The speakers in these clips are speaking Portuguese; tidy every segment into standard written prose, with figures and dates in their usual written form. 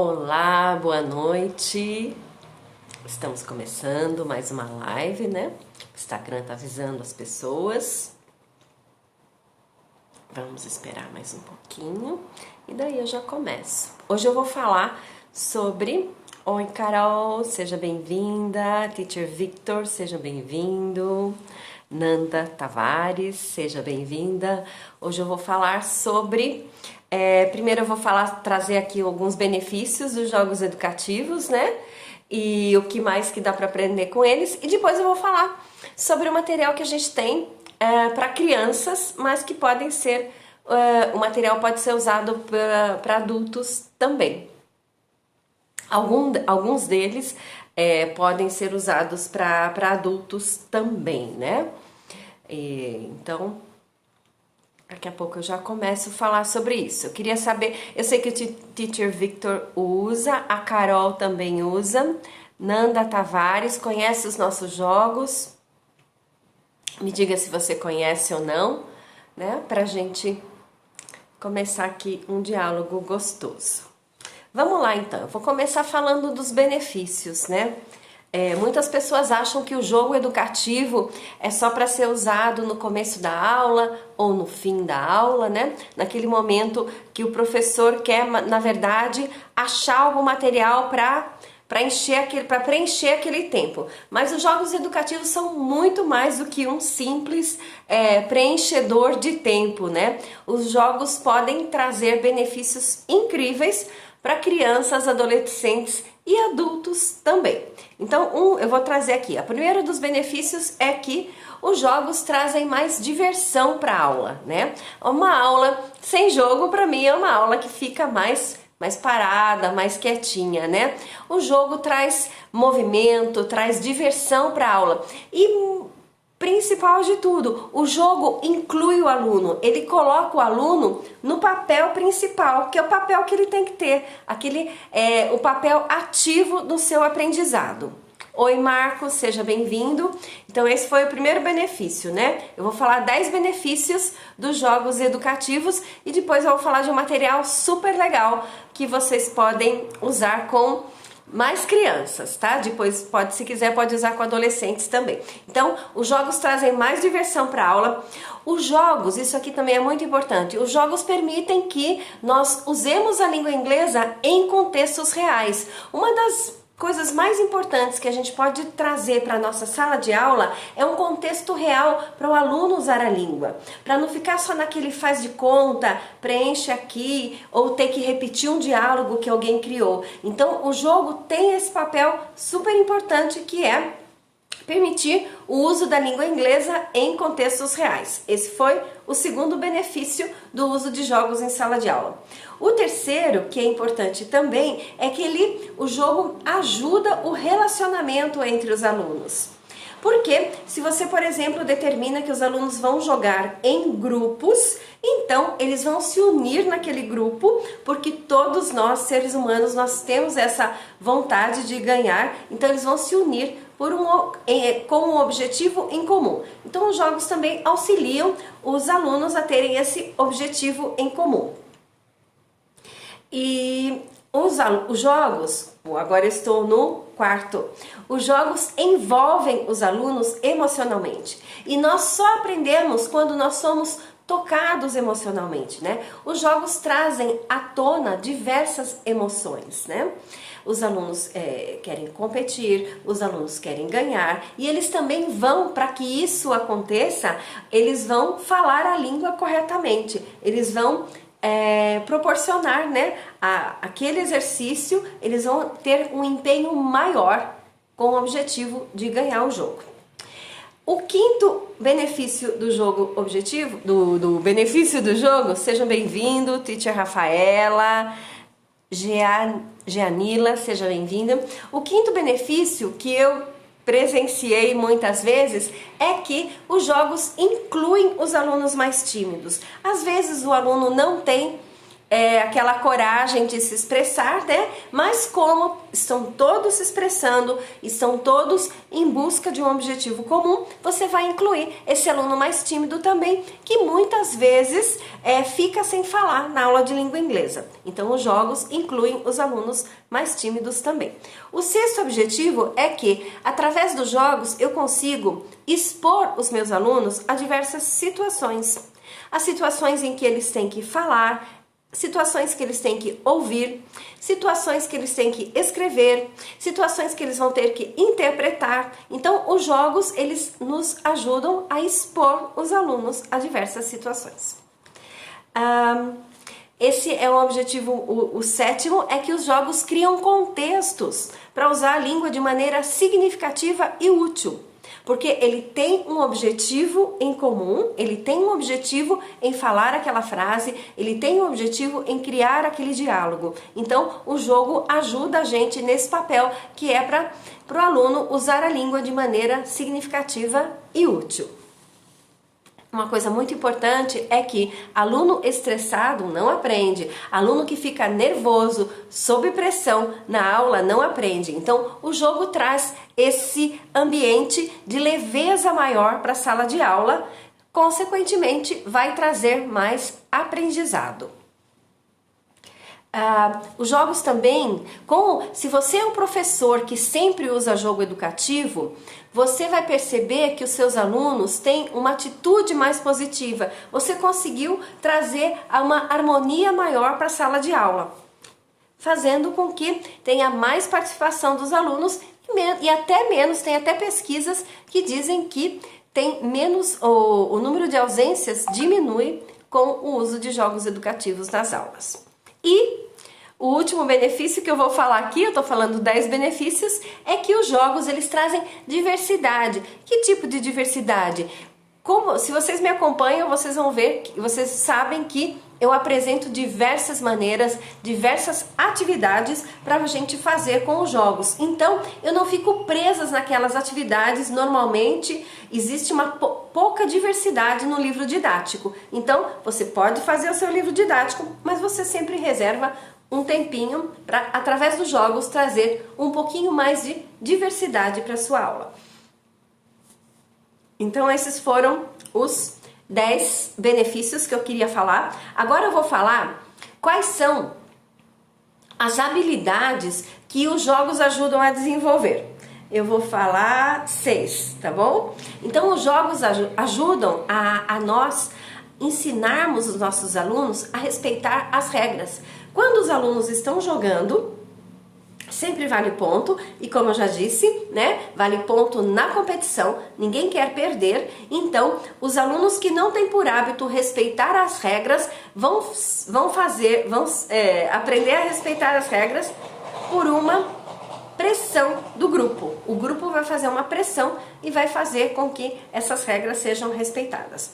Olá, boa noite. Estamos começando mais uma live, né? O Instagram tá avisando as pessoas. Vamos esperar mais um pouquinho e daí eu já começo. Hoje eu vou falar sobre... Oi, Carol, seja bem-vinda. Teacher Victor, seja bem-vindo. Nanda Tavares, seja bem-vinda. Hoje eu vou falar sobre... primeiro eu vou trazer aqui alguns benefícios dos jogos educativos, né? E o que mais que dá para aprender com eles. E depois eu vou falar sobre o material que a gente tem para crianças, mas que podem ser... o material pode ser usado para adultos também. Alguns deles podem ser usados para adultos também, né? Então, daqui a pouco eu já começo a falar sobre isso. Eu queria saber, eu sei que o Teacher Victor usa, a Carol também usa, Nanda Tavares conhece os nossos jogos. Me diga se você conhece ou não, né? Pra gente começar aqui um diálogo gostoso. Vamos lá então, eu vou começar falando dos benefícios, né? Muitas pessoas acham que o jogo educativo é só para ser usado no começo da aula ou no fim da aula, né? Naquele momento que o professor quer, na verdade, achar algum material para preencher aquele tempo. Mas os jogos educativos são muito mais do que um simples preenchedor de tempo, né? Os jogos podem trazer benefícios incríveis para crianças, adolescentes e adultos também. Então, eu vou trazer aqui. O primeiro dos benefícios é que os jogos trazem mais diversão para a aula, né? Uma aula sem jogo, para mim, é uma aula que fica mais parada, mais quietinha, né? O jogo traz movimento, traz diversão para a aula. E principal de tudo, o jogo inclui o aluno, ele coloca o aluno no papel principal, que é o papel que ele tem que ter, o papel ativo do seu aprendizado. Oi, Marcos, seja bem-vindo. Então, esse foi o primeiro benefício, né? Eu vou falar 10 benefícios dos jogos educativos e depois eu vou falar de um material super legal que vocês podem usar com mais crianças, tá? Depois, se quiser, pode usar com adolescentes também. Então, os jogos trazem mais diversão para a aula. Os jogos, isso aqui também é muito importante, os jogos permitem que nós usemos a língua inglesa em contextos reais. Uma das coisas mais importantes que a gente pode trazer para a nossa sala de aula é um contexto real para o aluno usar a língua. Para não ficar só naquele faz de conta, preenche aqui, ou ter que repetir um diálogo que alguém criou. Então, o jogo tem esse papel super importante que é permitir o uso da língua inglesa em contextos reais. Esse foi o segundo benefício do uso de jogos em sala de aula. O terceiro, que é importante também, é que o jogo ajuda o relacionamento entre os alunos. Porque se você, por exemplo, determina que os alunos vão jogar em grupos, então eles vão se unir naquele grupo, porque todos nós, seres humanos, nós temos essa vontade de ganhar, então eles vão se unir com um objetivo em comum. Então os jogos também auxiliam os alunos a terem esse objetivo em comum. E os jogos, agora eu estou no quarto, os jogos envolvem os alunos emocionalmente. E nós só aprendemos quando nós somos tocados emocionalmente, né? Os jogos trazem à tona diversas emoções, né? Os alunos querem competir, os alunos querem ganhar e eles também para que isso aconteça, eles vão falar a língua corretamente, eles vão proporcionar, né, aquele exercício, eles vão ter um empenho maior com o objetivo de ganhar o jogo. O quinto benefício do jogo objetivo, do benefício do jogo, sejam bem-vindos, Teacher Rafaela, Gianila, seja bem-vinda. O quinto benefício que eu presenciei muitas vezes é que os jogos incluem os alunos mais tímidos. Às vezes o aluno não tem aquela coragem de se expressar, né? Mas como estão todos se expressando, estão todos em busca de um objetivo comum, você vai incluir esse aluno mais tímido também, que muitas vezes fica sem falar na aula de língua inglesa. Então os jogos incluem os alunos mais tímidos também. O sexto objetivo é que, através dos jogos, eu consigo expor os meus alunos a diversas situações. As situações em que eles têm que falar, situações que eles têm que ouvir, situações que eles têm que escrever, situações que eles vão ter que interpretar. Então, os jogos, eles nos ajudam a expor os alunos a diversas situações. Esse é o objetivo, o sétimo, é que os jogos criam contextos para usar a língua de maneira significativa e útil. Porque ele tem um objetivo em comum, ele tem um objetivo em falar aquela frase, ele tem um objetivo em criar aquele diálogo. Então, o jogo ajuda a gente nesse papel que é para o aluno usar a língua de maneira significativa e útil. Uma coisa muito importante é que aluno estressado não aprende, aluno que fica nervoso, sob pressão na aula não aprende. Então, o jogo traz esse ambiente de leveza maior para a sala de aula, consequentemente vai trazer mais aprendizado. Os jogos também, se você é um professor que sempre usa jogo educativo, você vai perceber que os seus alunos têm uma atitude mais positiva. Você conseguiu trazer uma harmonia maior para a sala de aula, fazendo com que tenha mais participação dos alunos e até menos, tem até pesquisas que dizem que tem menos, o número de ausências diminui com o uso de jogos educativos nas aulas. E o último benefício que eu vou falar aqui, eu estou falando 10 benefícios, é que os jogos eles trazem diversidade. Que tipo de diversidade? Se vocês me acompanham, vocês vão ver, vocês sabem que eu apresento diversas maneiras, diversas atividades para a gente fazer com os jogos. Então, eu não fico presa naquelas atividades. Normalmente, existe uma pouca diversidade no livro didático. Então, você pode fazer o seu livro didático, mas você sempre reserva um tempinho para, através dos jogos, trazer um pouquinho mais de diversidade para a sua aula. Então, esses foram os 10 benefícios que eu queria falar. Agora eu vou falar quais são as habilidades que os jogos ajudam a desenvolver. Eu vou falar 6, tá bom? Então, os jogos ajudam a nós ensinarmos os nossos alunos a respeitar as regras. Quando os alunos estão jogando, sempre vale ponto, e como eu já disse, né, vale ponto na competição, ninguém quer perder. Então, os alunos que não têm por hábito respeitar as regras vão aprender a respeitar as regras por uma pressão do grupo. O grupo vai fazer uma pressão e vai fazer com que essas regras sejam respeitadas.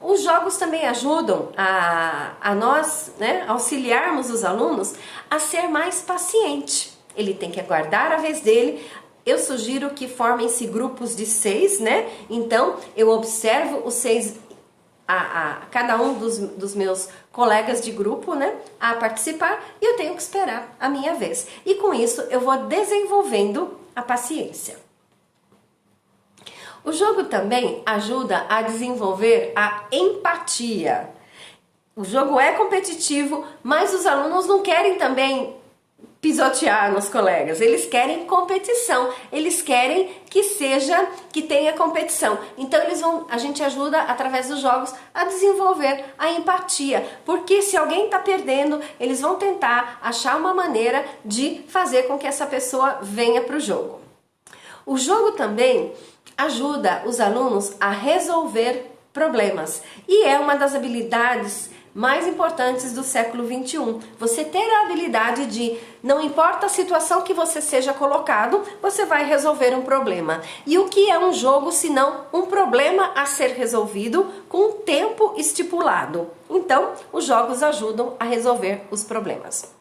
Os jogos também ajudam a nós, né, auxiliarmos os alunos a ser mais paciente. Ele tem que aguardar a vez dele. Eu sugiro que formem-se grupos de 6, né? Então, eu observo os 6, cada um dos meus colegas de grupo, né, a participar, e eu tenho que esperar a minha vez. E com isso, eu vou desenvolvendo a paciência. O jogo também ajuda a desenvolver a empatia. O jogo é competitivo, mas os alunos não querem também pisotear nos colegas, eles querem competição, eles querem que tenha competição. Então a gente ajuda através dos jogos a desenvolver a empatia, porque se alguém está perdendo, eles vão tentar achar uma maneira de fazer com que essa pessoa venha para o jogo. O jogo também ajuda os alunos a resolver problemas e é uma das habilidades mais importantes do século 21. Você ter a habilidade de, não importa a situação que você seja colocado, você vai resolver um problema. E o que é um jogo senão um problema a ser resolvido com um tempo estipulado? Então, os jogos ajudam a resolver os problemas.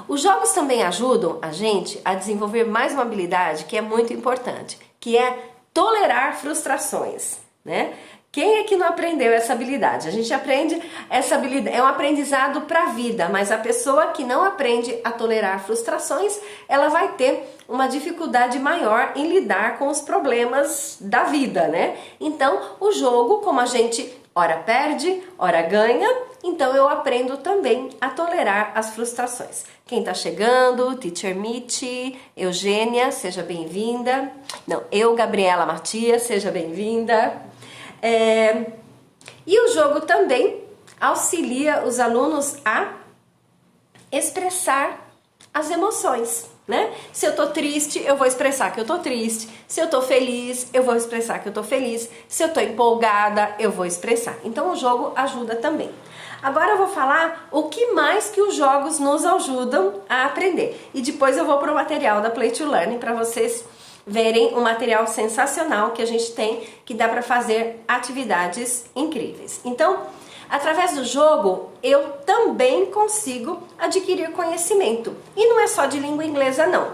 Os jogos também ajudam a gente a desenvolver mais uma habilidade que é muito importante, que é tolerar frustrações, né? Quem é que não aprendeu essa habilidade? A gente aprende essa habilidade, é um aprendizado para a vida, mas a pessoa que não aprende a tolerar frustrações, ela vai ter uma dificuldade maior em lidar com os problemas da vida, né? Então, o jogo, como a gente ora perde, ora ganha, então eu aprendo também a tolerar as frustrações. Quem tá chegando, Teacher Mitty, Eugênia, seja bem-vinda. Não, Gabriela Matias, seja bem-vinda. E o jogo também auxilia os alunos a expressar as emoções, né? Se eu tô triste, eu vou expressar que eu tô triste. Se eu tô feliz, eu vou expressar que eu tô feliz. Se eu tô empolgada, eu vou expressar. Então o jogo ajuda também. Agora eu vou falar o que mais que os jogos nos ajudam a aprender. E depois eu vou pro material da Play to Learn para vocês verem um material sensacional que a gente tem, que dá para fazer atividades incríveis. Então, através do jogo, eu também consigo adquirir conhecimento. E não é só de língua inglesa, não.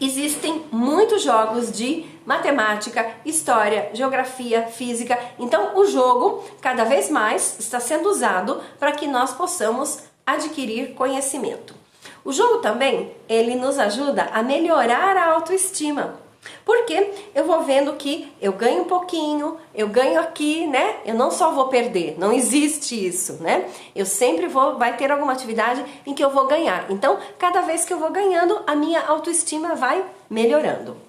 Existem muitos jogos de matemática, história, geografia, física. Então, o jogo, cada vez mais, está sendo usado para que nós possamos adquirir conhecimento. O jogo também, ele nos ajuda a melhorar a autoestima. Porque eu vou vendo que eu ganho um pouquinho, eu ganho aqui, né? Eu não só vou perder, não existe isso, né? Eu sempre vai ter alguma atividade em que eu vou ganhar. Então, cada vez que eu vou ganhando, a minha autoestima vai melhorando.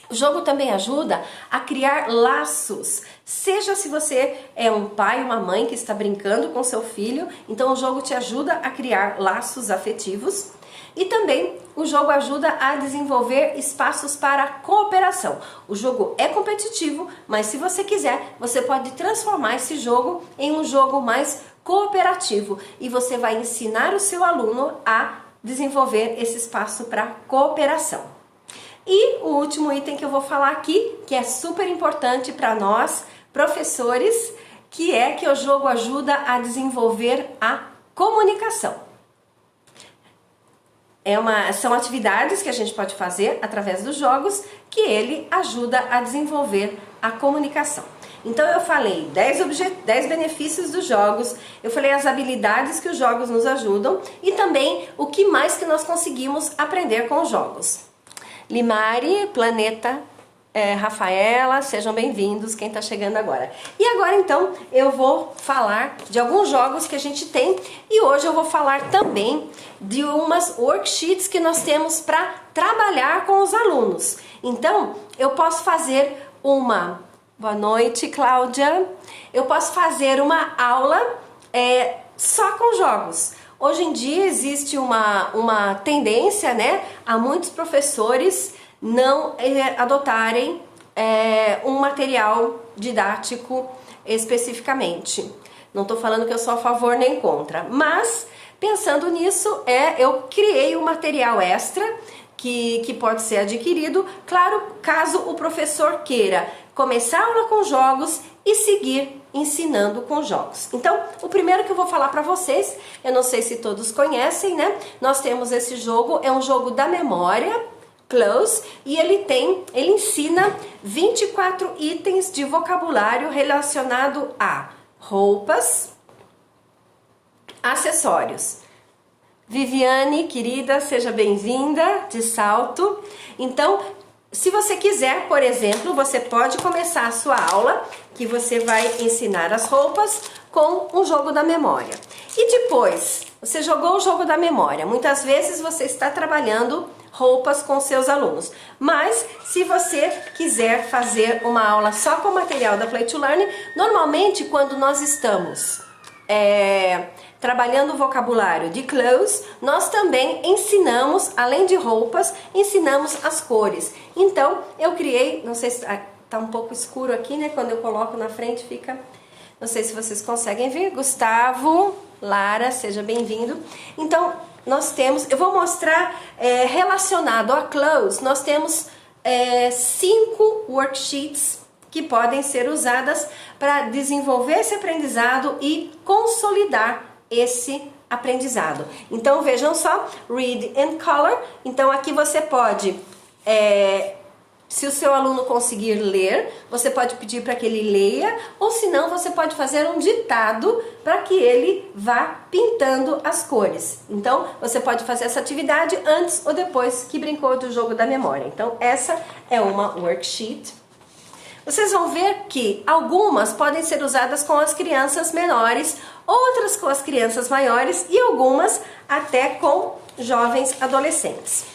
O jogo também ajuda a criar laços, seja se você é um pai, uma mãe que está brincando com seu filho, então o jogo te ajuda a criar laços afetivos. E também o jogo ajuda a desenvolver espaços para cooperação. O jogo é competitivo, mas se você quiser, você pode transformar esse jogo em um jogo mais cooperativo. E você vai ensinar o seu aluno a desenvolver esse espaço para cooperação. E o último item que eu vou falar aqui, que é super importante para nós, professores, que é que o jogo ajuda a desenvolver a comunicação. São atividades que a gente pode fazer através dos jogos que ele ajuda a desenvolver a comunicação. Então eu falei 10 benefícios dos jogos, eu falei as habilidades que os jogos nos ajudam e também o que mais que nós conseguimos aprender com os jogos. Limari, Planeta, Rafaela, sejam bem-vindos, quem está chegando agora. E agora então eu vou falar de alguns jogos que a gente tem e hoje eu vou falar também de umas worksheets que nós temos para trabalhar com os alunos. Então eu posso fazer uma... Boa noite, Cláudia. Eu posso fazer uma aula só com jogos. Hoje em dia existe uma tendência, né, a muitos professores não adotarem um material didático especificamente. Não estou falando que eu sou a favor nem contra, mas pensando nisso, eu criei um material extra que pode ser adquirido, claro, caso o professor queira começar a aula com jogos e seguir ensinando com jogos. Então, o primeiro que eu vou falar para vocês, eu não sei se todos conhecem, né? Nós temos esse jogo, é um jogo da memória, Close, e ele ensina 24 itens de vocabulário relacionado a roupas, acessórios. Viviane, querida, seja bem-vinda, de salto. Então, se você quiser, por exemplo, você pode começar a sua aula, que você vai ensinar as roupas, com um jogo da memória. E depois, você jogou o jogo da memória. Muitas vezes você está trabalhando roupas com seus alunos. Mas, se você quiser fazer uma aula só com o material da Play to Learn, normalmente quando nós estamos trabalhando o vocabulário de clothes, nós também ensinamos, além de roupas, ensinamos as cores. Então, eu criei, não sei se tá um pouco escuro aqui, né? Quando eu coloco na frente fica... Não sei se vocês conseguem ver. Gustavo, Lara, seja bem-vindo. Então, nós temos... Eu vou mostrar relacionado a clothes, nós temos 5 worksheets que podem ser usadas para desenvolver esse aprendizado e consolidar esse aprendizado. Então vejam só, Read and Color. Então aqui você pode Se o seu aluno conseguir ler, você pode pedir para que ele leia, ou se não, você pode fazer um ditado para que ele vá pintando as cores. Então, você pode fazer essa atividade antes ou depois que brincou do jogo da memória. Então, essa é uma worksheet. Vocês vão ver que algumas podem ser usadas com as crianças menores, outras com as crianças maiores e algumas até com jovens adolescentes.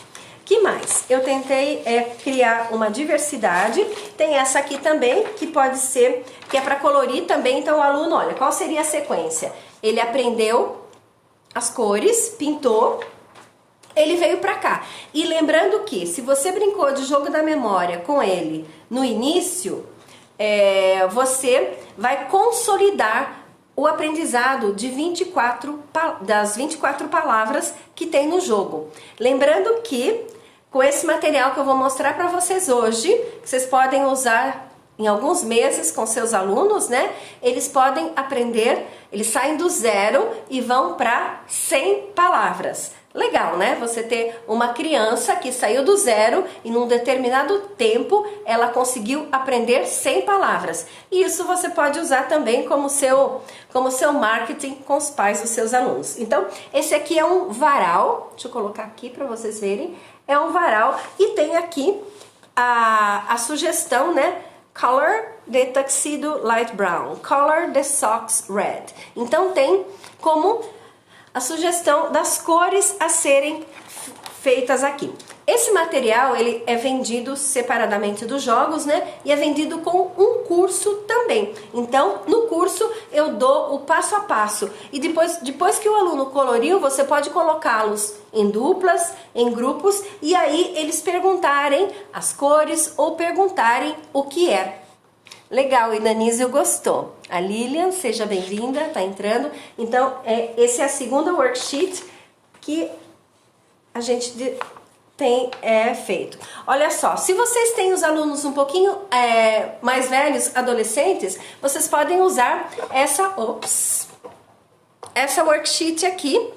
Que mais? Eu tentei criar uma diversidade. Tem essa aqui também, que pode ser, que é para colorir também. Então o aluno, olha, qual seria a sequência? Ele aprendeu as cores, pintou, ele veio para cá. E lembrando que, se você brincou de jogo da memória com ele no início, você vai consolidar o aprendizado de das 24 palavras que tem no jogo. Lembrando que, com esse material que eu vou mostrar para vocês hoje, que vocês podem usar em alguns meses com seus alunos, né? Eles podem aprender, eles saem do 0 e vão para 100 palavras. Legal, né? Você ter uma criança que saiu do 0 e num determinado tempo ela conseguiu aprender 100 palavras. E isso você pode usar também como seu marketing com os pais dos seus alunos. Então, esse aqui é um varal. Deixa eu colocar aqui para vocês verem. É um varal e tem aqui a sugestão, né? Color the tuxedo light brown. Color the socks red. Então, tem como a sugestão das cores a serem feitas aqui. Esse material, ele é vendido separadamente dos jogos, né? E é vendido com um curso também. Então, no curso, eu dou o passo a passo. E depois que o aluno coloriu, você pode colocá-los em duplas, em grupos, e aí eles perguntarem as cores ou perguntarem o que é. Legal, o Inanísio gostou. A Lilian, seja bem-vinda, tá entrando. Então, essa é a segunda worksheet que a gente tem feito. Olha só, se vocês têm os alunos um pouquinho mais velhos, adolescentes, vocês podem usar essa worksheet aqui.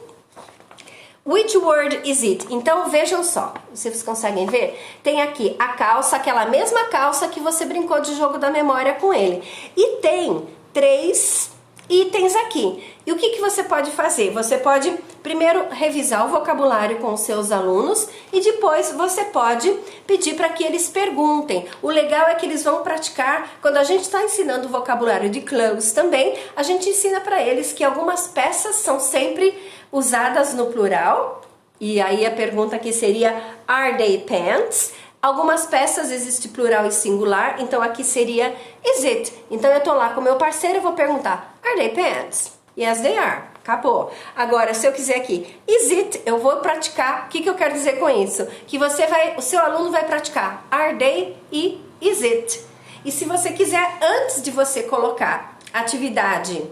Which word is it? Então vejam só, vocês conseguem ver? Tem aqui a calça, aquela mesma calça que você brincou de jogo da memória com ele. E tem 3 itens aqui. E o que você pode fazer? Você pode primeiro revisar o vocabulário com os seus alunos e depois você pode pedir para que eles perguntem. O legal é que eles vão praticar. Quando a gente está ensinando o vocabulário de clothes também, a gente ensina para eles que algumas peças são sempre usadas no plural. E aí a pergunta aqui seria, are they pants? Algumas peças existe plural e singular, então aqui seria is it? Então eu tô lá com meu parceiro e vou perguntar, are they pants? Yes, they are. Acabou. Agora, se eu quiser aqui, is it? Eu vou praticar. O que eu quero dizer com isso? Que o seu aluno vai praticar are they e is it. E se você quiser, antes de você colocar atividade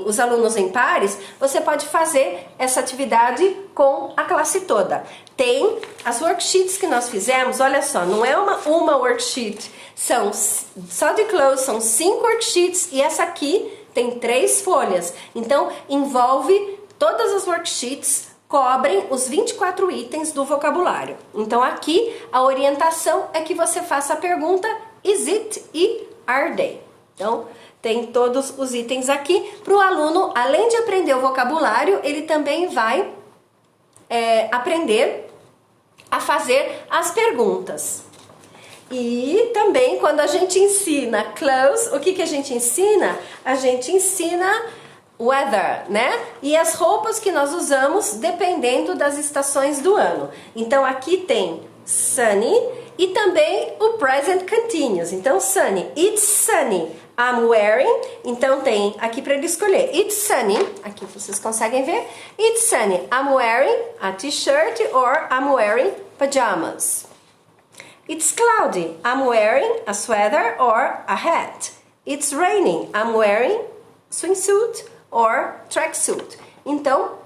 os alunos em pares, você pode fazer essa atividade com a classe toda. Tem as worksheets que nós fizemos, olha só, não é uma worksheet, só de clothes, são 5 worksheets e essa aqui tem 3 folhas. Então, envolve todas as worksheets, cobrem os 24 itens do vocabulário. Então, aqui a orientação é que você faça a pergunta is it e are they. Então, tem todos os itens aqui para o aluno, além de aprender o vocabulário, ele também vai aprender a fazer as perguntas. E também quando a gente ensina clothes, o que a gente ensina? A gente ensina weather, né? E as roupas que nós usamos dependendo das estações do ano. Então aqui tem sunny e também o present continuous. Então sunny, it's sunny, I'm wearing. Então tem aqui para ele escolher, it's sunny, aqui vocês conseguem ver, it's sunny, I'm wearing a t-shirt or I'm wearing pajamas. It's cloudy, I'm wearing a sweater or a hat. It's raining, I'm wearing swimsuit or tracksuit. Então,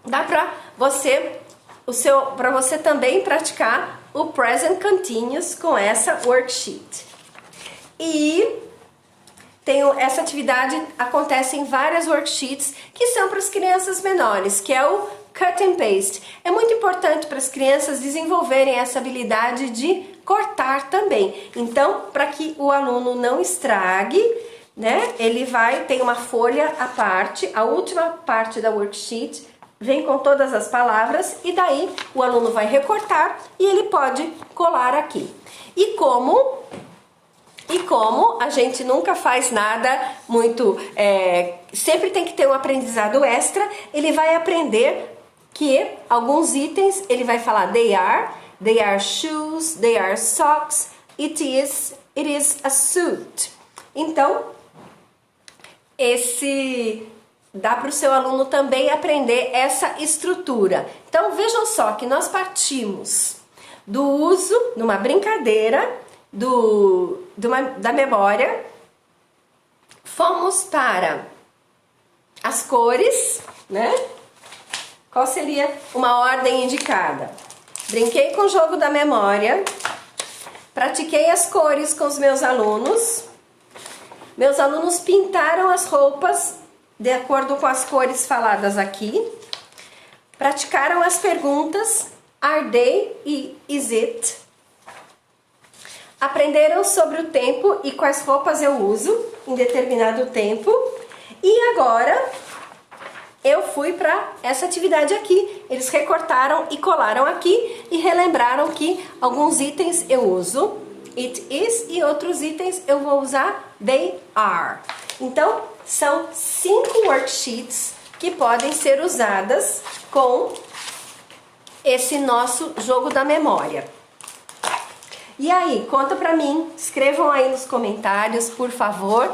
dá para você também praticar o present continuous com essa worksheet. E essa atividade acontece em várias worksheets que são para as crianças menores, que é o cut and paste. É muito importante para as crianças desenvolverem essa habilidade de cortar também. Então, para que o aluno não estrague, né, tem uma folha à parte, a última parte da worksheet vem com todas as palavras e daí o aluno vai recortar e ele pode colar aqui. E como a gente nunca faz nada muito, sempre tem que ter um aprendizado extra, ele vai aprender que alguns itens, ele vai falar they are shoes, they are socks, it is a suit. Então, dá para o seu aluno também aprender essa estrutura. Então, vejam só que nós partimos do uso, numa brincadeira, da memória, fomos para as cores, né? Qual seria uma ordem indicada? Brinquei com o jogo da memória, pratiquei as cores com os meus alunos pintaram as roupas de acordo com as cores faladas aqui, praticaram as perguntas are they e is it, aprenderam sobre o tempo e quais roupas eu uso em determinado tempo, e agora eu fui para essa atividade aqui. Eles recortaram e colaram aqui e relembraram que alguns itens eu uso it is e outros itens eu vou usar they are. Então, são 5 worksheets que podem ser usadas com esse nosso jogo da memória. E aí, conta pra mim, escrevam aí nos comentários, por favor,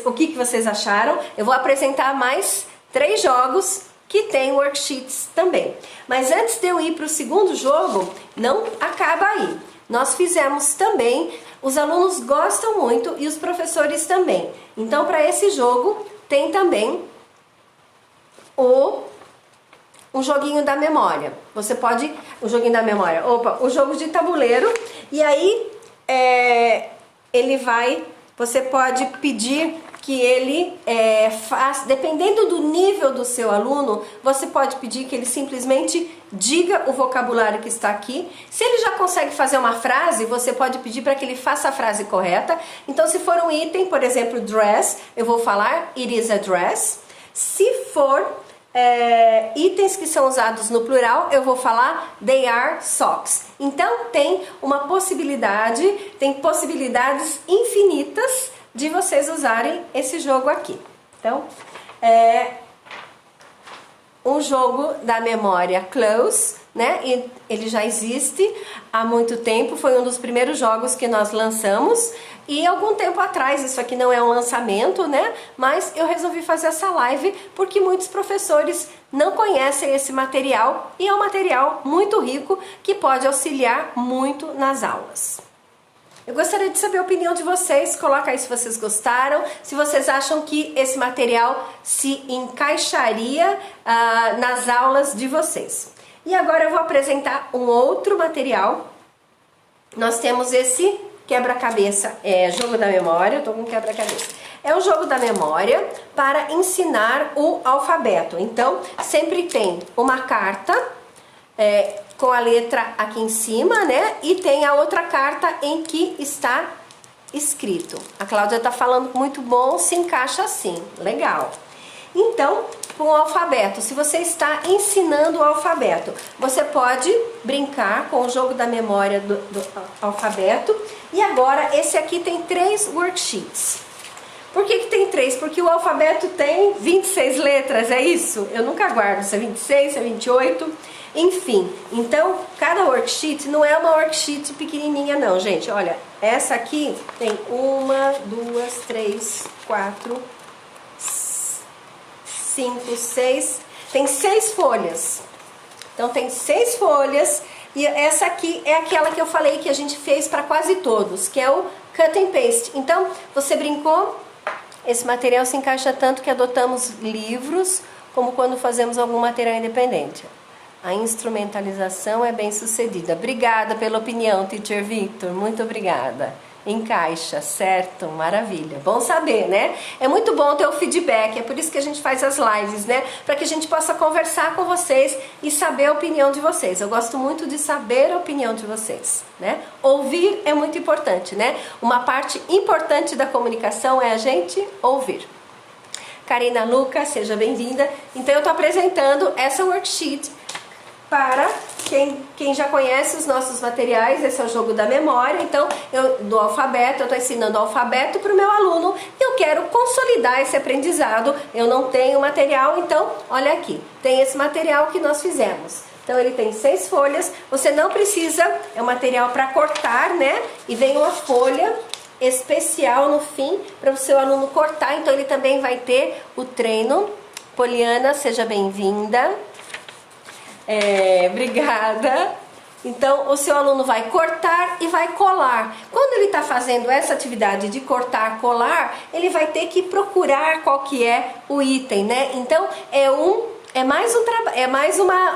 o que vocês acharam. Eu vou apresentar mais 3 jogos que tem worksheets também. Mas antes de eu ir para o segundo jogo, não acaba aí. Nós fizemos também, os alunos gostam muito e os professores também. Então, para esse jogo, tem também um joguinho da memória. Você pode, o joguinho da memória, o jogo de tabuleiro, e aí você pode pedir que ele faça, dependendo do nível do seu aluno, você pode pedir que ele simplesmente diga o vocabulário que está aqui. Se ele já consegue fazer uma frase, você pode pedir para que ele faça a frase correta. Então, se for um item, por exemplo, dress, eu vou falar it is a dress. Se for itens que são usados no plural, eu vou falar they are socks. Então, tem possibilidades infinitas de vocês usarem esse jogo aqui. Então, um jogo da memória Close, né? E ele já existe há muito tempo, foi um dos primeiros jogos que nós lançamos. E algum tempo atrás, isso aqui não é um lançamento, né? Mas eu resolvi fazer essa live porque muitos professores não conhecem esse material e é um material muito rico que pode auxiliar muito nas aulas. Eu gostaria de saber a opinião de vocês, coloca aí se vocês gostaram, se vocês acham que esse material se encaixaria nas aulas de vocês. E agora eu vou apresentar um outro material. Nós temos esse quebra-cabeça, jogo da memória, eu tô com quebra-cabeça. É um jogo da memória para ensinar o alfabeto. Então, sempre tem uma carta com a letra aqui em cima, né? E tem a outra carta em que está escrito. A Cláudia tá falando muito bom, se encaixa assim, legal. Então, com o alfabeto, se você está ensinando o alfabeto, você pode brincar com o jogo da memória do alfabeto. E agora, esse aqui tem 3 worksheets. Por que tem 3? Porque o alfabeto tem 26 letras, é isso? Eu nunca guardo se é 26, se é 28, enfim. Então, cada worksheet não é uma worksheet pequenininha não, gente. Olha, essa aqui tem 1, 2, 3, 4, 5, 6, tem 6 folhas. Então tem 6 folhas e essa aqui é aquela que eu falei que a gente fez para quase todos, que é o cut and paste. Então, você brincou? Esse material se encaixa tanto que adotamos livros como quando fazemos algum material independente. A instrumentalização é bem sucedida. Obrigada pela opinião, Teacher Victor. Muito obrigada. encaixa, certo? Maravilha. Bom saber, né? É muito bom ter o feedback, é por isso que a gente faz as lives, né? Para que a gente possa conversar com vocês e saber a opinião de vocês. Eu gosto muito de saber a opinião de vocês, né? Ouvir é muito importante, né? Uma parte importante da comunicação é a gente ouvir. Karina Luca, seja bem-vinda. Então eu estou apresentando essa worksheet para quem já conhece os nossos materiais. Esse é o jogo da memória, então do alfabeto, eu estou ensinando o alfabeto para o meu aluno e eu quero consolidar esse aprendizado. Eu não tenho material, então olha aqui, tem esse material que nós fizemos. Então ele tem 6 folhas, você não precisa, é um material para cortar, né? E vem uma folha especial no fim para o seu aluno cortar, então ele também vai ter o treino. Poliana, seja bem-vinda. Obrigada. Então o seu aluno vai cortar e vai colar. Quando ele está fazendo essa atividade de cortar, colar, ele vai ter que procurar qual que é o item, né? Então é mais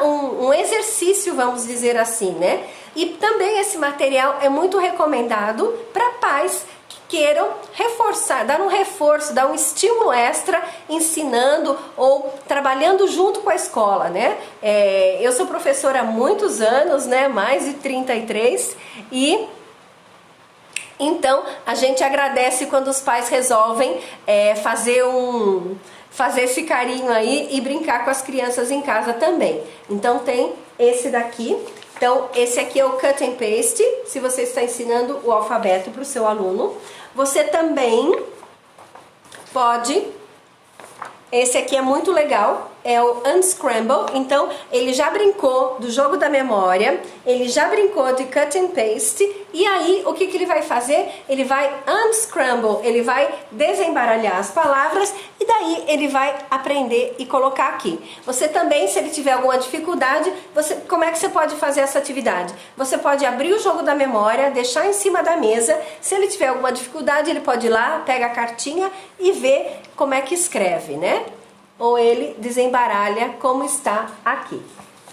um exercício, vamos dizer assim, né? E também esse material é muito recomendado para pais que queiram reforçar, dar um reforço, dar um estímulo extra, ensinando ou trabalhando junto com a escola, né? Eu sou professora há muitos anos, né? Mais de 33, e então a gente agradece quando os pais resolvem fazer esse carinho aí e brincar com as crianças em casa também. Então tem esse daqui. Então esse aqui é o cut and paste, se você está ensinando o alfabeto para o seu aluno. Você também pode, esse aqui é muito legal, é o Unscramble. Então ele já brincou do jogo da memória, ele já brincou de cut and paste, e aí o que ele vai fazer? Ele vai unscramble, ele vai desembaralhar as palavras e daí ele vai aprender e colocar aqui. Você também, se ele tiver alguma dificuldade, como é que você pode fazer essa atividade? Você pode abrir o jogo da memória, deixar em cima da mesa. Se ele tiver alguma dificuldade, ele pode ir lá, pega a cartinha e ver como é que escreve, né? Ou ele desembaralha como está aqui.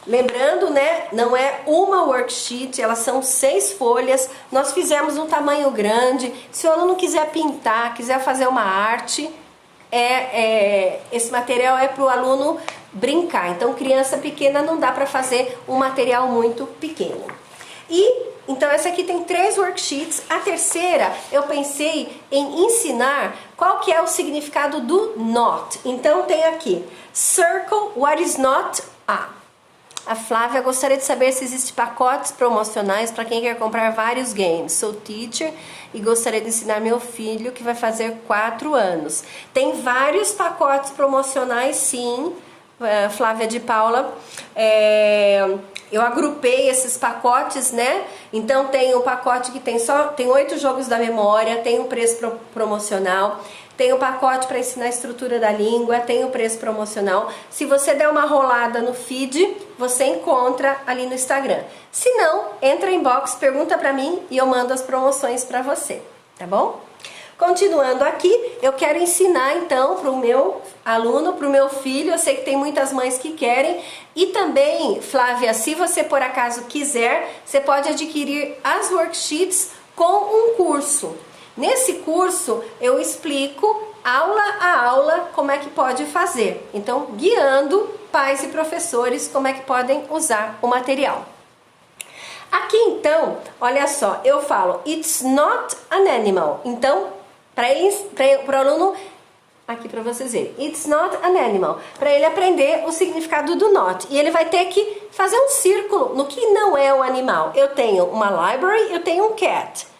Lembrando, né, não é uma worksheet, elas são 6 folhas. Nós fizemos um tamanho grande. Se o aluno quiser pintar, quiser fazer uma arte, esse material é para o aluno brincar. Então criança pequena não dá para fazer um material muito pequeno. Então essa aqui tem 3 worksheets. A terceira eu pensei em ensinar qual que é o significado do not. Então tem aqui, circle what is not a Flávia gostaria de saber se existem pacotes promocionais para quem quer comprar vários games. Sou teacher e gostaria de ensinar meu filho que vai fazer 4 anos. Tem vários pacotes promocionais, sim, Flávia de Paula. Eu agrupei esses pacotes, né? Então tem um pacote que tem 8 jogos da memória, tem um preço promocional. Tem o pacote para ensinar a estrutura da língua, tem o preço promocional. Se você der uma rolada no feed, você encontra ali no Instagram. Se não, entra em inbox, pergunta para mim e eu mando as promoções para você, tá bom? Continuando aqui, eu quero ensinar então para o meu aluno, para o meu filho. Eu sei que tem muitas mães que querem. E também, Flávia, se você por acaso quiser, você pode adquirir as worksheets com um curso. Nesse curso eu explico aula a aula como é que pode fazer. Então, guiando pais e professores como é que podem usar o material. Aqui então, olha só, eu falo it's not an animal. Então, para o aluno, aqui para vocês verem, it's not an animal, para ele aprender o significado do not. E ele vai ter que fazer um círculo no que não é um animal. Eu tenho uma library, eu tenho um cat.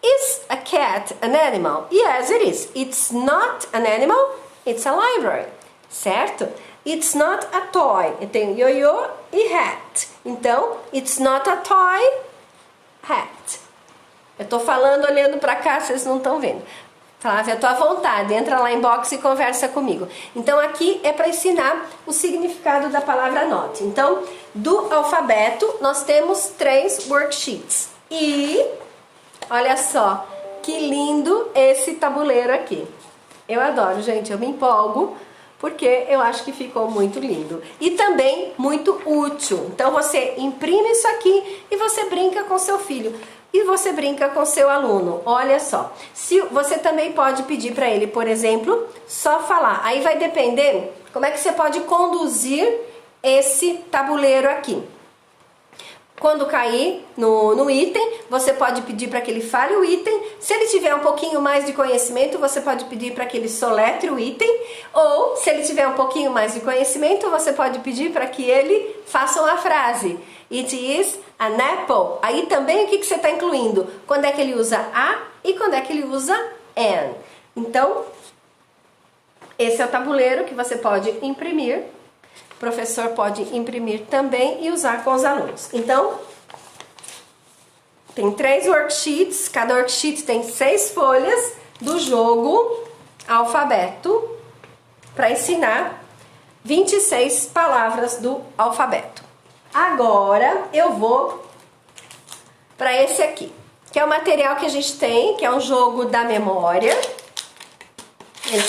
Is a cat an animal? Yes, it is. It's not an animal, it's a library. Certo? It's not a toy. Eu tenho yo-yo e hat. Então, it's not a toy, hat. Eu tô falando olhando pra cá, vocês não estão vendo. Flávia, tô à vontade, entra lá em box e conversa comigo. Então aqui é para ensinar o significado da palavra not. Então, do alfabeto, nós temos 3 worksheets. E olha só, que lindo esse tabuleiro aqui. Eu adoro, gente, eu me empolgo, porque eu acho que ficou muito lindo. E também muito útil. Então você imprime isso aqui e você brinca com seu filho. e você brinca com seu aluno. Olha só, se você também pode pedir para ele, por exemplo, só falar. Aí vai depender como é que você pode conduzir esse tabuleiro aqui. Quando cair no item, você pode pedir para que ele fale o item. Se ele tiver um pouquinho mais de conhecimento, você pode pedir para que ele soletre o item. Ou, se ele tiver um pouquinho mais de conhecimento, você pode pedir para que ele faça uma frase. It is an apple. Aí também o que você está incluindo? Quando é que ele usa a e quando é que ele usa an. Então, esse é o tabuleiro que você pode imprimir. O professor pode imprimir também e usar com os alunos. Então, tem 3 worksheets, cada worksheet tem 6 folhas do jogo alfabeto para ensinar 26 palavras do alfabeto. Agora eu vou para esse aqui, que é o material que a gente tem, que é um jogo da memória.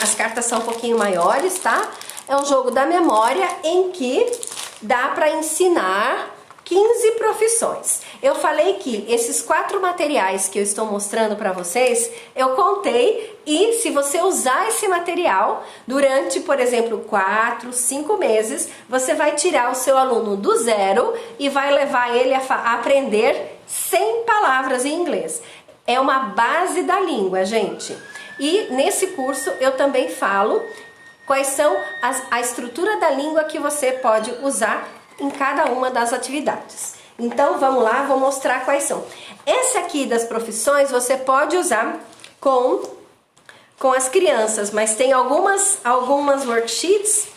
As cartas são um pouquinho maiores, tá? É um jogo da memória em que dá para ensinar 15 profissões. Eu falei que esses 4 materiais que eu estou mostrando para vocês, eu contei, e se você usar esse material durante, por exemplo, 4, 5 meses, você vai tirar o seu aluno do zero e vai levar ele a aprender 100 palavras em inglês. É uma base da língua, gente. E nesse curso eu também falo quais são a estrutura da língua que você pode usar em cada uma das atividades. Então vamos lá, vou mostrar quais são. Essa aqui das profissões você pode usar com as crianças, mas tem algumas worksheets,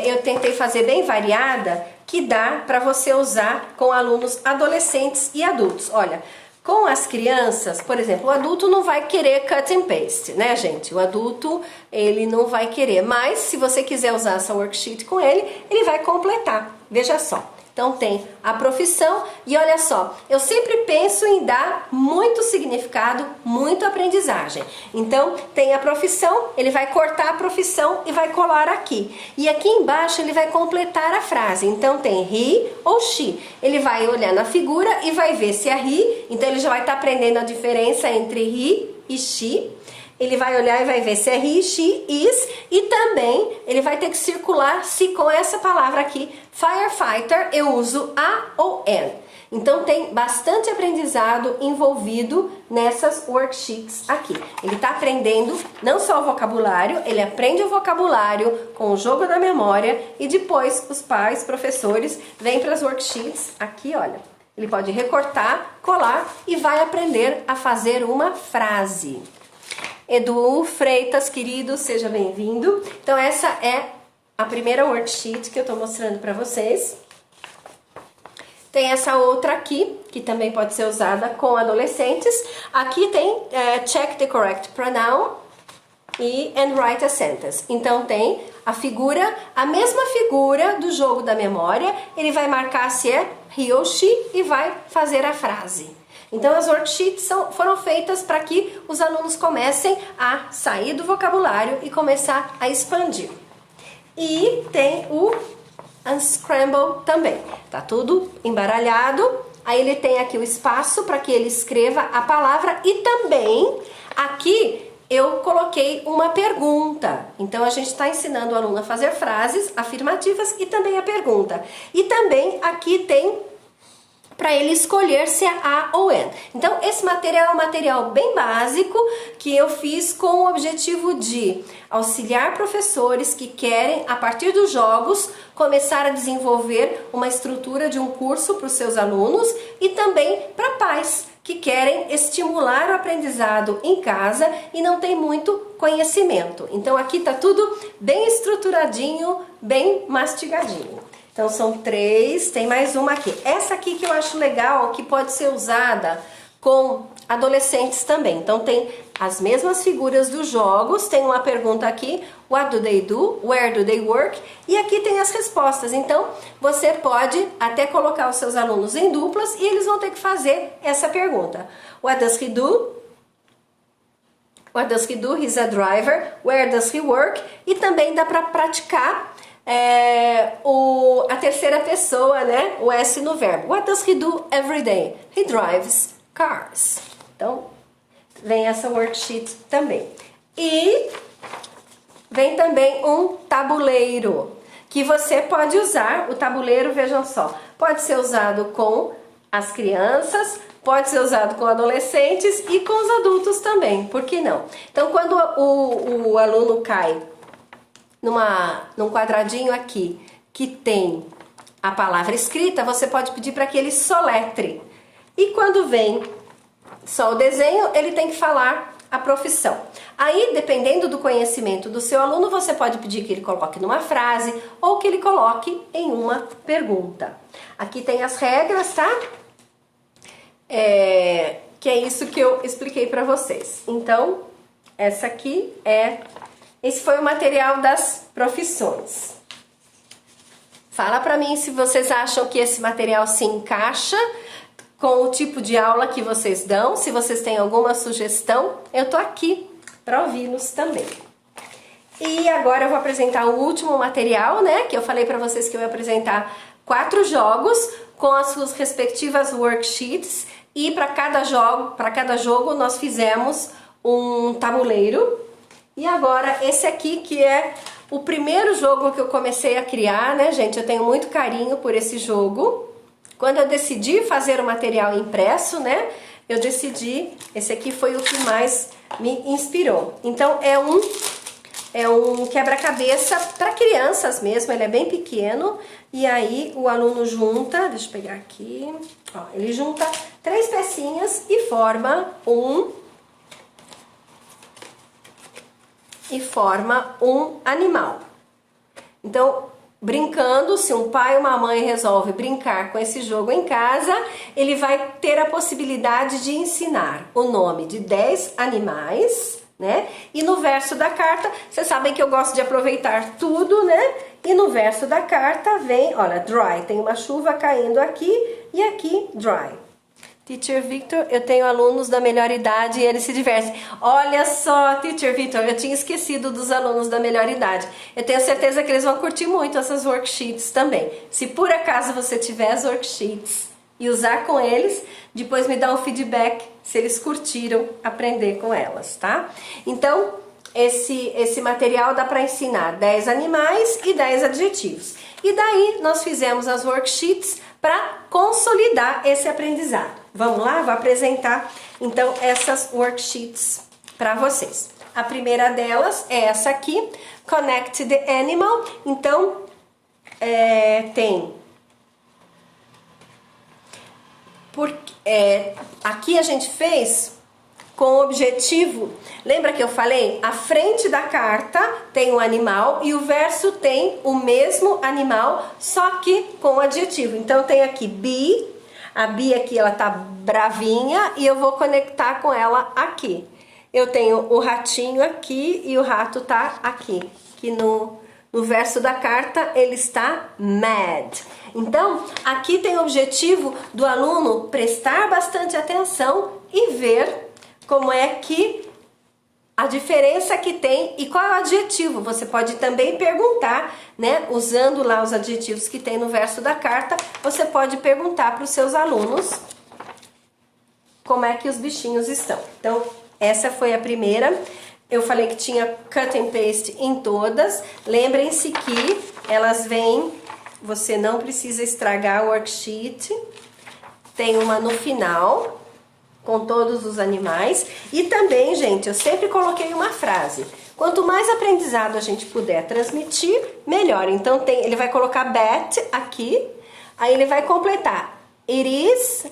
eu tentei fazer bem variada, que dá para você usar com alunos adolescentes e adultos. Olha, com as crianças, por exemplo, o adulto não vai querer cut and paste, né, gente? O adulto, ele não vai querer, mas se você quiser usar essa worksheet com ele, ele vai completar. Veja só. Então tem a profissão e olha só, eu sempre penso em dar muito significado, muito aprendizagem. Então tem a profissão, ele vai cortar a profissão e vai colar aqui. E aqui embaixo ele vai completar a frase. Então tem he ou she. Ele vai olhar na figura e vai ver se é he, então ele já vai estar aprendendo a diferença entre he e she. Ele vai olhar e vai ver se é he, she, is, e também ele vai ter que circular se com essa palavra aqui, firefighter, eu uso a ou an. Então tem bastante aprendizado envolvido nessas worksheets aqui. Ele está aprendendo não só o vocabulário, ele aprende o vocabulário com o jogo da memória e depois os pais, professores, vêm para as worksheets aqui, olha. Ele pode recortar, colar e vai aprender a fazer uma frase. Edu Freitas, querido, seja bem-vindo. Então essa é a primeira worksheet que eu estou mostrando para vocês. Tem essa outra aqui, que também pode ser usada com adolescentes. Aqui tem check the correct pronoun and write a sentence. Então tem a figura, a mesma figura do jogo da memória. Ele vai marcar se é he ou she e vai fazer a frase. Então as worksheets foram feitas para que os alunos comecem a sair do vocabulário e começar a expandir. E tem o unscramble também. Tá tudo embaralhado. Aí ele tem aqui o espaço para que ele escreva a palavra e também aqui eu coloquei uma pergunta. Então a gente está ensinando o aluno a fazer frases afirmativas e também a pergunta. E também aqui tem para ele escolher se é a ou an. Então esse material é um material bem básico que eu fiz com o objetivo de auxiliar professores que querem, a partir dos jogos, começar a desenvolver uma estrutura de um curso para os seus alunos e também para pais que querem estimular o aprendizado em casa e não tem muito conhecimento. Então aqui tá tudo bem estruturadinho, bem mastigadinho. Então são 3, tem mais uma aqui. Essa aqui que eu acho legal, que pode ser usada com adolescentes também. Então tem as mesmas figuras dos jogos, tem uma pergunta aqui, what do they do, where do they work, e aqui tem as respostas. Então você pode até colocar os seus alunos em duplas e eles vão ter que fazer essa pergunta. What does he do? What does he do? He's a driver. Where does he work? E também dá para praticar a terceira pessoa, né? O S no verbo. What does he do every day? He drives cars. Então, vem essa worksheet também. E vem também um tabuleiro, que você pode usar. O tabuleiro, vejam só, pode ser usado com as crianças, pode ser usado com adolescentes e com os adultos também, por que não? Então, quando o aluno cai num quadradinho aqui, que tem a palavra escrita, você pode pedir para que ele soletre. E quando vem só o desenho, ele tem que falar a profissão. Aí, dependendo do conhecimento do seu aluno, você pode pedir que ele coloque numa frase ou que ele coloque em uma pergunta. Aqui tem as regras, tá? Que é isso que eu expliquei para vocês. Então, esse foi o material das profissões. Fala para mim se vocês acham que esse material se encaixa com o tipo de aula que vocês dão. Se vocês têm alguma sugestão, eu tô aqui para ouvi-los também. E agora eu vou apresentar o último material, né? Que eu falei para vocês que eu ia apresentar 4 jogos com as suas respectivas worksheets. E para cada jogo nós fizemos um tabuleiro. E agora esse aqui que é o primeiro jogo que eu comecei a criar, né, gente? Eu tenho muito carinho por esse jogo. Quando eu decidi fazer o material impresso, né, esse aqui foi o que mais me inspirou. Então é um quebra-cabeça para crianças mesmo, ele é bem pequeno. E aí o aluno junta, deixa eu pegar aqui, ó, ele junta 3 pecinhas e forma um animal. Então, brincando, se um pai ou uma mãe resolve brincar com esse jogo em casa, ele vai ter a possibilidade de ensinar o nome de 10 animais, né? E no verso da carta, vocês sabem que eu gosto de aproveitar tudo, né? E no verso da carta vem, olha, dry, tem uma chuva caindo aqui e aqui dry. Teacher Victor, eu tenho alunos da melhor idade e eles se divertem. Olha só, Teacher Victor, eu tinha esquecido dos alunos da melhor idade. Eu tenho certeza que eles vão curtir muito essas worksheets também. Se por acaso você tiver as worksheets e usar com eles, depois me dá um feedback se eles curtiram aprender com elas, tá? Então, esse material dá para ensinar 10 animais e 10 adjetivos. E daí nós fizemos as worksheets para consolidar esse aprendizado. Vamos lá? Vou apresentar então essas worksheets para vocês. A primeira delas é essa aqui, Connect the Animal. Então, aqui a gente fez com o objetivo, lembra que eu falei? A frente da carta tem um animal e o verso tem o mesmo animal, só que com o adjetivo. Então tem aqui Bee, a Bee aqui ela tá bravinha e eu vou conectar com ela aqui. Eu tenho o ratinho aqui e o rato tá aqui, que no verso da carta ele está mad. Então, aqui tem o objetivo do aluno prestar bastante atenção e ver como é que a diferença que tem e qual é o adjetivo. Você pode também perguntar, né? Usando lá os adjetivos que tem no verso da carta, você pode perguntar para os seus alunos como é que os bichinhos estão. Então, essa foi a primeira. Eu falei que tinha cut and paste em todas. Lembrem-se que elas vêm, você não precisa estragar o worksheet. Tem uma no final, com todos os animais. E também, gente, eu sempre coloquei uma frase. Quanto mais aprendizado a gente puder transmitir, melhor. Então, ele vai colocar bet aqui, aí ele vai completar. It is,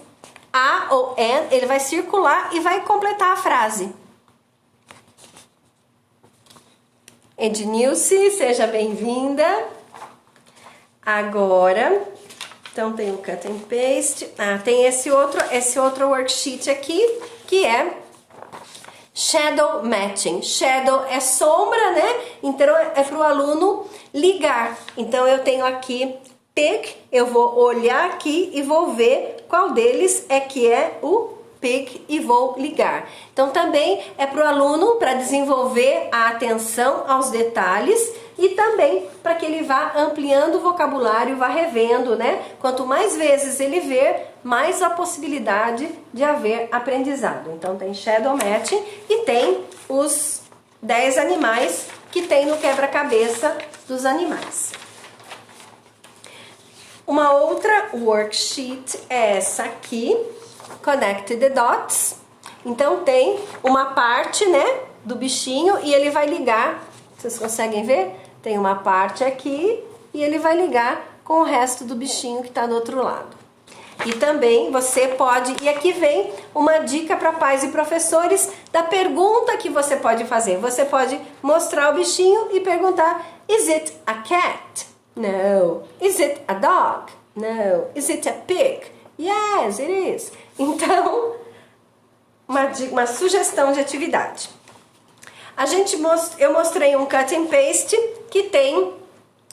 a ou an, ele vai circular e vai completar a frase. Ednilce, seja bem-vinda. Agora, então tem o cut and paste. Tem esse outro worksheet aqui, que é shadow matching. Shadow é sombra, né? Então é para o aluno ligar. Então eu tenho aqui pig, eu vou olhar aqui e vou ver qual deles é que é o pig e vou ligar. Então também é para o aluno, para desenvolver a atenção aos detalhes e também para que ele vá ampliando o vocabulário, vá revendo, né? Quanto mais vezes ele ver, mais a possibilidade de haver aprendizado. Então tem shadow matching e tem os 10 animais que tem no quebra-cabeça dos animais. Uma outra worksheet é essa aqui, Connect the Dots. Então tem uma parte, né, do bichinho e ele vai ligar, vocês conseguem ver? Tem uma parte aqui e ele vai ligar com o resto do bichinho que está do outro lado. E também você pode, e aqui vem uma dica para pais e professores da pergunta que você pode fazer. Você pode mostrar o bichinho e perguntar: Is it a cat? No. Is it a dog? No. Is it a pig? Yes, it is. Então, uma sugestão de atividade. Eu mostrei um cut and paste que tem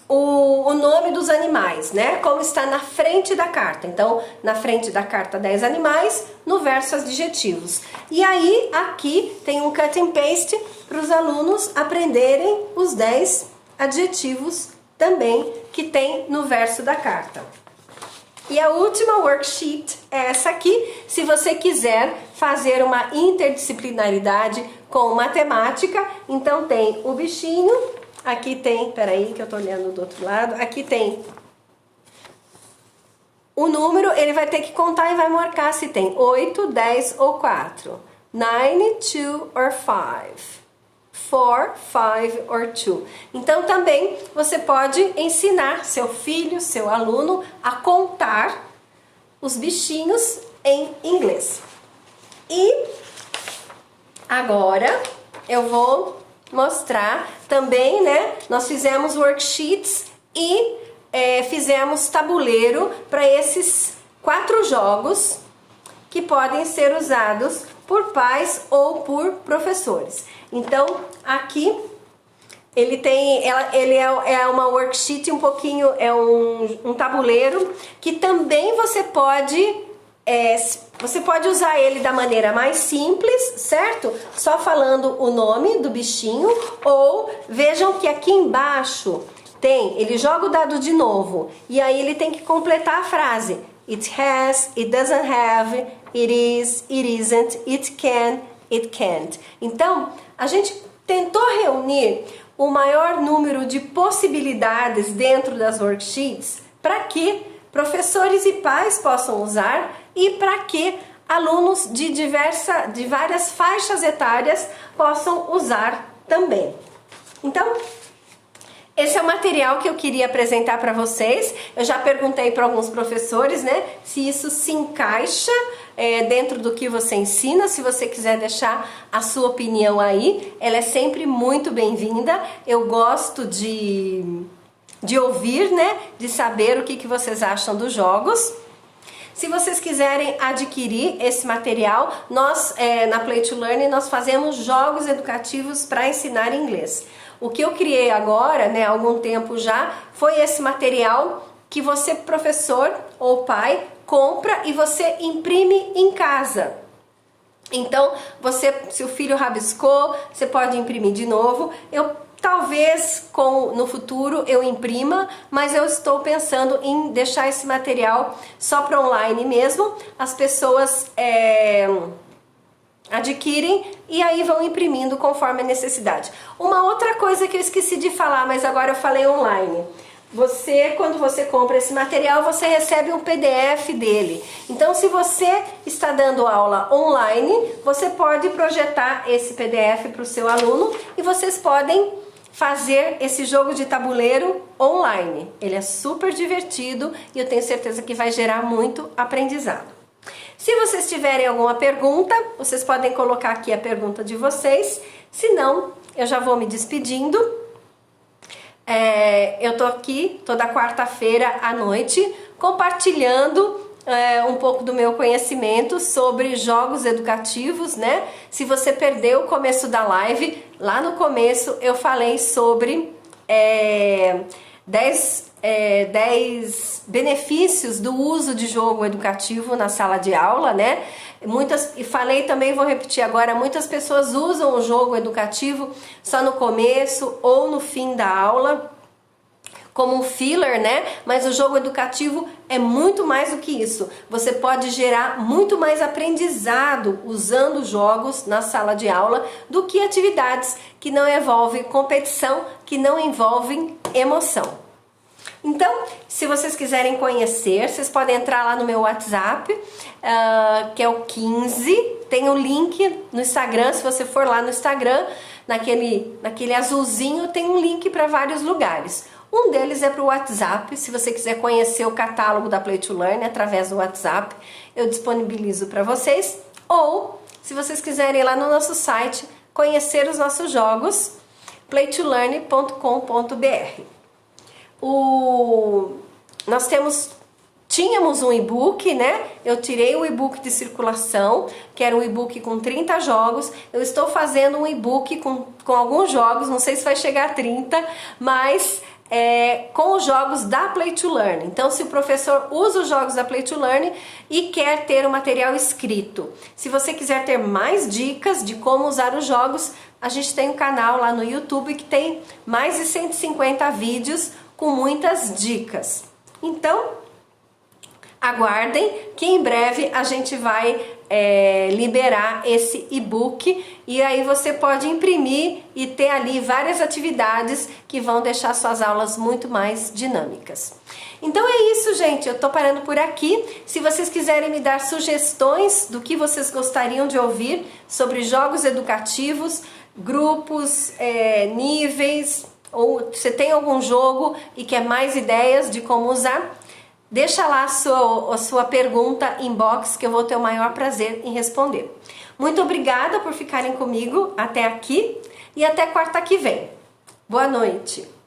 o nome dos animais, né? Como está na frente da carta. Então, na frente da carta 10 animais, no verso adjetivos. E aí, aqui tem um cut and paste para os alunos aprenderem os 10 adjetivos também que tem no verso da carta. E a última worksheet é essa aqui, se você quiser fazer uma interdisciplinaridade com matemática. Então tem o bichinho, aqui tem, peraí que eu tô olhando do outro lado, aqui tem o número, ele vai ter que contar e vai marcar se tem 8, 10 ou 4. 9, 2 or 5. 4, 5 or 2. Então também você pode ensinar seu filho, seu aluno a contar os bichinhos em inglês. E agora eu vou mostrar também, né? Nós fizemos worksheets e fizemos tabuleiro para esses 4 jogos que podem ser usados por pais ou por professores. Então, aqui ele é uma worksheet um pouquinho, é um tabuleiro que também você pode usar ele da maneira mais simples, certo? Só falando o nome do bichinho, ou vejam que aqui embaixo ele joga o dado de novo e aí ele tem que completar a frase. It has, it doesn't have, it is, it isn't, it can, it can't. Então, a gente tentou reunir o maior número de possibilidades dentro das worksheets para que professores e pais possam usar e para que alunos de várias faixas etárias possam usar também. Então, esse é o material que eu queria apresentar para vocês. Eu já perguntei para alguns professores, né, se isso se encaixa dentro do que você ensina. Se você quiser deixar a sua opinião aí, ela é sempre muito bem-vinda. Eu gosto de ouvir, né, de saber o que vocês acham dos jogos. Se vocês quiserem adquirir esse material, nós na Play to Learn nós fazemos jogos educativos para ensinar inglês. O que eu criei agora, né, há algum tempo já, foi esse material que você, professor ou pai, compra e você imprime em casa. Então, se o filho rabiscou, você pode imprimir de novo. Talvez no futuro eu imprima, mas eu estou pensando em deixar esse material só para online mesmo. As pessoas adquirem e aí vão imprimindo conforme a necessidade. Uma outra coisa que eu esqueci de falar, mas agora eu falei online. Quando você compra esse material, você recebe um PDF dele. Então, se você está dando aula online, você pode projetar esse PDF para o seu aluno e vocês podem fazer esse jogo de tabuleiro online. Ele é super divertido e eu tenho certeza que vai gerar muito aprendizado. Se vocês tiverem alguma pergunta, vocês podem colocar aqui a pergunta de vocês. Se não, eu já vou me despedindo. Eu tô aqui toda quarta-feira à noite compartilhando um pouco do meu conhecimento sobre jogos educativos, né? Se você perdeu o começo da live, lá no começo eu falei sobre 10 10 benefícios do uso de jogo educativo na sala de aula, né? E falei também, vou repetir agora, muitas pessoas usam o jogo educativo só no começo ou no fim da aula, como um filler, né? Mas o jogo educativo é muito mais do que isso. Você pode gerar muito mais aprendizado usando jogos na sala de aula do que atividades que não envolvem competição, que não envolvem emoção. Então, se vocês quiserem conhecer, vocês podem entrar lá no meu WhatsApp, que é o 15, tem o link no Instagram. Se você for lá no Instagram, naquele azulzinho, tem um link para vários lugares. Um deles é para o WhatsApp. Se você quiser conhecer o catálogo da Play to Learn através do WhatsApp, eu disponibilizo para vocês. Ou, se vocês quiserem ir lá no nosso site, conhecer os nossos jogos, playtolearn.com.br. Nós tínhamos um e-book, né? Eu tirei o e-book de circulação, que era um e-book com 30 jogos. Eu estou fazendo um e-book com alguns jogos, não sei se vai chegar a 30, mas com os jogos da Play to Learn. Então, se o professor usa os jogos da Play to Learn e quer ter o material escrito, se você quiser ter mais dicas de como usar os jogos, a gente tem um canal lá no YouTube que tem mais de 150 vídeos com muitas dicas. Então, aguardem que em breve a gente vai liberar esse e-book e aí você pode imprimir e ter ali várias atividades que vão deixar suas aulas muito mais dinâmicas. Então é isso, gente, eu tô parando por aqui. Se vocês quiserem me dar sugestões do que vocês gostariam de ouvir sobre jogos educativos, grupos, níveis, ou você tem algum jogo e quer mais ideias de como usar, deixa lá a sua pergunta inbox que eu vou ter o maior prazer em responder. Muito obrigada por ficarem comigo até aqui e até quarta que vem. Boa noite!